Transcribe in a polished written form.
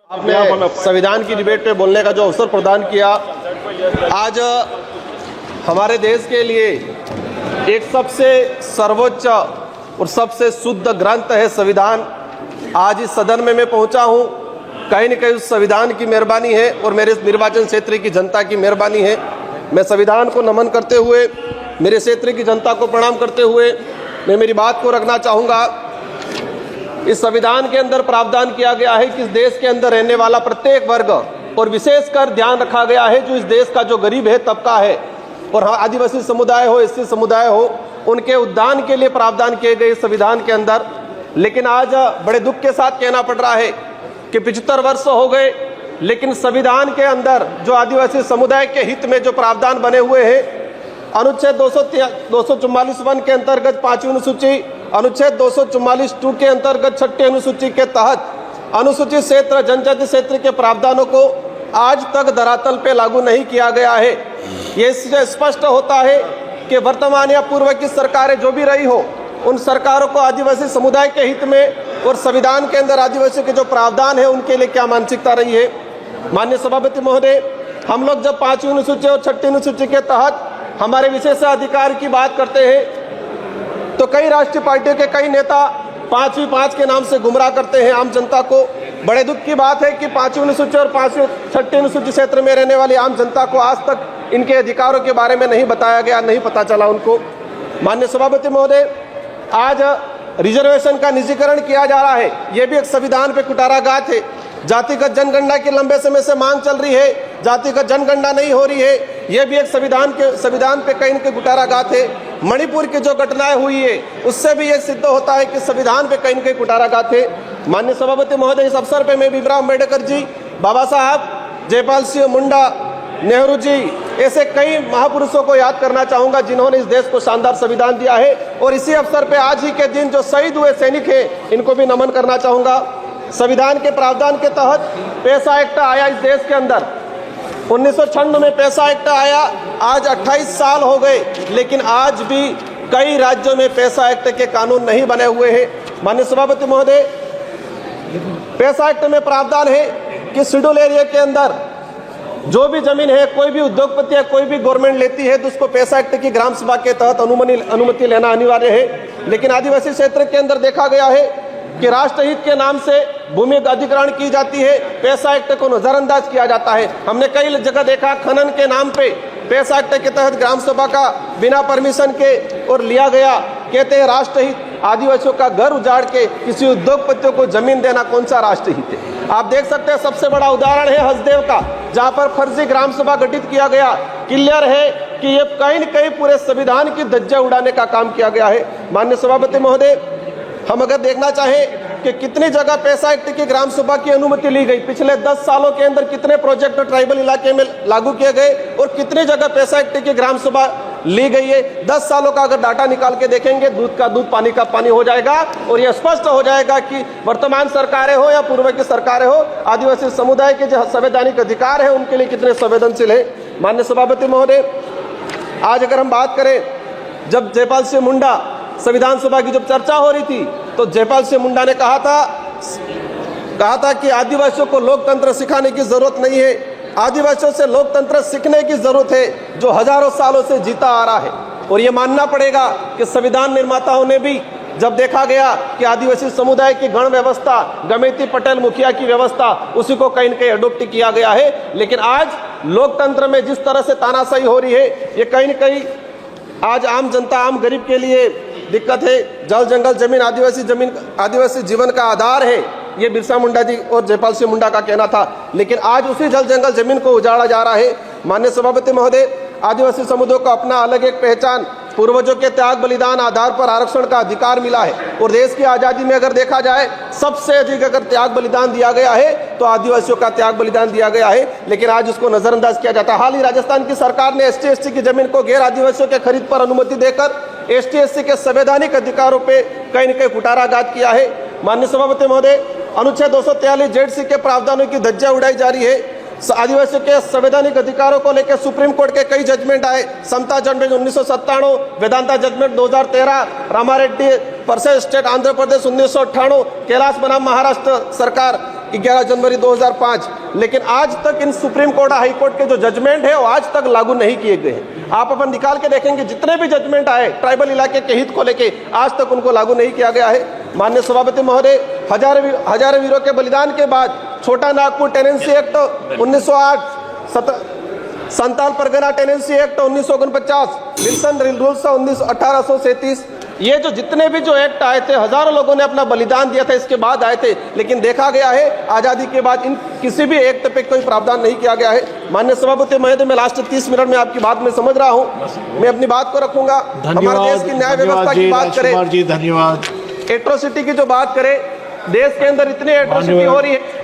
आपने संविधान की डिबेट पे बोलने का जो अवसर प्रदान किया। आज हमारे देश के लिए एक सबसे सर्वोच्च और सबसे शुद्ध ग्रंथ है संविधान। आज इस सदन में मैं पहुंचा हूं, कहीं न कहीं उस संविधान की मेहरबानी है और मेरे निर्वाचन क्षेत्र की जनता की मेहरबानी है। मैं संविधान को नमन करते हुए, मेरे क्षेत्र की जनता को प्रणाम करते हुए मैं मेरी बात को रखना चाहूँगा। इस संविधान के अंदर प्रावधान किया गया है कि इस देश के अंदर रहने वाला प्रत्येक वर्ग और विशेषकर ध्यान रखा गया है जो इस देश का जो गरीब है तबका है और आदिवासी समुदाय हो, एससी समुदाय हो, उनके उद्धार के लिए प्रावधान किए गए संविधान के अंदर। लेकिन आज बड़े दुख के साथ कहना पड़ रहा है कि 75 वर्ष हो गए, लेकिन संविधान के अंदर जो आदिवासी समुदाय के हित में जो प्रावधान बने हुए हैं, अनुच्छेद 244(1) के अंतर्गत 5वीं अनुसूची, अनुच्छेद 244(2) के अंतर्गत 6ठी अनुसूची के तहत अनुसूचित क्षेत्र, जनजाति क्षेत्र के प्रावधानों को आज तक धरातल पे लागू नहीं किया गया है। ये इससे स्पष्ट होता है कि वर्तमान या पूर्व की सरकारें जो भी रही हो, उन सरकारों को आदिवासी समुदाय के हित में और संविधान के अंदर आदिवासियों के जो प्रावधान है उनके लिए क्या मानसिकता रही है। माननीय सभापति महोदय, हम लोग जब 5वीं अनुसूची और 6ठी अनुसूची के तहत हमारे विशेषाधिकार की बात करते हैं तो कई राष्ट्रीय पार्टियों के कई नेता 5वीं 5 के नाम से गुमराह करते हैं आम जनता को। बड़े दुख की बात है कि 5वीं अनुसूची और 6ठी अनुसूची क्षेत्र में रहने वाली आम जनता को आज तक इनके अधिकारों के बारे में नहीं बताया गया, नहीं पता चला उनको। माननीय सभापति महोदय, आज रिजर्वेशन का निजीकरण किया जा रहा है, ये भी एक संविधान पे कुटाराघात है। जातिगत जनगणना की लंबे समय से मांग चल रही है, जातिगत जनगणना नहीं हो रही है, यह भी एक संविधान पे कहीं न कहीं कुटाराघात है। मणिपुर की जो घटनाएं हुई है उससे भी यह सिद्ध होता है कि संविधान पे कहीं न कहीं कुटाराघात है। माननीय सभापति महोदय, इस अवसर पे मैं भीमराव अम्बेडकर जी, बाबा साहब, जयपाल सिंह मुंडा, नेहरू जी, ऐसे कई महापुरुषों को याद करना चाहूंगा जिन्होंने इस देश को शानदार संविधान दिया है। और इसी अवसर पे आज ही के दिन जो शहीद हुए सैनिक हैं, इनको भी नमन करना चाहूंगा। संविधान के प्रावधान के तहत पैसा एक्ट आया इस देश के अंदर, 1996 में पैसा एक्ट आया। आज 28 साल हो गए, लेकिन आज भी कई राज्यों में पैसा एक्ट के कानून नहीं बने हुए हैं। माननीय सभापति महोदय, पैसा एक्ट में प्रावधान है कि शेड्यूल एरिया के अंदर जो भी जमीन है, कोई भी उद्योगपति या कोई भी गवर्नमेंट लेती है तो उसको पैसा एक्ट की ग्राम सभा के तहत अनुमति लेना अनिवार्य है। लेकिन आदिवासी क्षेत्र के अंदर देखा गया है कि राष्ट्रहित के नाम से भूमि अधिग्रहण की जाती है, पैसा एक्ट को नजरअंदाज किया जाता है। हमने कई जगह देखा खनन के नाम पे पैसा एक्ट के तहत ग्राम सभा का बिना परमिशन के और लिया गया। कहते हैं राष्ट्रहित, आदिवासियों का घर उजाड़ के किसी उद्योगपतियों को जमीन देना कौन सा राष्ट्रहित है। आप देख सकते हैं, सबसे बड़ा उदाहरण है हसदेव का, जहां पर फर्जी ग्राम सभा गठित किया गया। क्लियर है कि ये कहीं न कहीं पूरे संविधान की धज्जियां उड़ाने का काम किया गया है। माननीय सभापति महोदय, हम अगर देखना चाहें कि कितनी जगह पैसा एक्ट की ग्राम सभा की अनुमति ली गई, पिछले 10 सालों के अंदर कितने प्रोजेक्ट ट्राइबल इलाके में लागू किए गए और कितनी जगह पैसा एक्ट की ग्राम सभा ली गई है, 10 सालों का अगर डाटा निकाल के देखेंगे, दूध का दूध, पानी का पानी हो जाएगा। और यह स्पष्ट हो जाएगा कि वर्तमान सरकारें हो या पूर्व की सरकारें हो, आदिवासी समुदाय के जो संवैधानिक अधिकार है उनके लिए कितने संवेदनशील है। माननीय सभापति महोदय, आज अगर हम बात करें, जब जयपाल सिंह मुंडा संविधान सभा की जब चर्चा हो रही थी तो जयपाल सिंह मुंडा ने कहा था कि आदिवासियों को लोकतंत्र सिखाने की जरूरत नहीं है, आदिवासियों से लोकतंत्र सीखने की जरूरत है जो हजारों सालों से जीता आ रहा है। और ये मानना पड़ेगा कि संविधान निर्माताओं ने भी जब देखा गया कि आदिवासी समुदाय की गण व्यवस्था, गमेती पटेल मुखिया की व्यवस्था, उसी को कहीं न कहीं अडोप्ट किया गया है। लेकिन आज लोकतंत्र में जिस तरह से तानाशाही हो रही है, ये कहीं न कहीं आज आम जनता, आम गरीब के लिए दिक्कत है। जल जंगल जमीन, आदिवासी जीवन का आधार है, ये बिरसा मुंडा जी और जयपाल सिंह मुंडा का कहना था। लेकिन आज उसी जल जंगल जमीन को उजाड़ा जा रहा है। माननीय सभापति महोदय, आदिवासी समुदाय को अपना अलग एक पहचान, पूर्वजों के त्याग बलिदान आधार पर आरक्षण का अधिकार मिला है। और देश की आज़ादी में अगर देखा जाए, सबसे अधिक अगर त्याग बलिदान दिया गया है तो आदिवासियों का त्याग बलिदान दिया गया है। लेकिन आज उसको नजरअंदाज किया जाता है। हाल ही राजस्थान की सरकार ने ST/SC की जमीन को गैर आदिवासियों के खरीद पर अनुमति देकर ST/SC के संवैधानिक अधिकारों पे कहीं न कहीं कुटाराघात किया है। माननीय सभापति महोदय, अनुच्छेद 243 ZC के प्रावधानों की धज्जियां उड़ाई जा रही है। आदिवासियों के संवैधानिक अधिकारों को लेकर सुप्रीम कोर्ट के कई जजमेंट आए। Samatha judgment 1997, Vedanta judgment 2013, Ramareddy versus state Andhra Pradesh 1998, Kailash बनाम महाराष्ट्र सरकार 11 जनवरी 2005, लेकिन आज तक इन सुप्रीम कोर्ट हाई कोर्ट के जो जजमेंट है वो आज तक लागू नहीं किए गए हैं। आप अपन निकाल के देखेंगे जितने भी जजमेंट आए ट्राइबल इलाके के हित को लेके आज तक उनको लागू नहीं किया गया है। माननीय सभापति महोदय, हजारों वीरों के बलिदान के बाद Chota Nagpur tenancy act 1908, Santhal Pargana tenancy act 1949, Wilson rules 1837, ये जो जितने भी जो एक्ट आए थे हजारों लोगों ने अपना बलिदान दिया था, इसके बाद आए थे, लेकिन देखा गया है आजादी के बाद इन किसी भी एक्ट पे कोई प्रावधान नहीं किया गया है। माननीय सभापति महोदय, मैं लास्ट 30 मिनट में आपकी बात में समझ रहा हूँ, मैं अपनी बात को रखूंगा। हमारे देश की न्याय व्यवस्था की बात करें, धन्यवाद। एट्रोसिटी की जो बात करें, देश के अंदर इतनी एट्रोसिटी हो रही है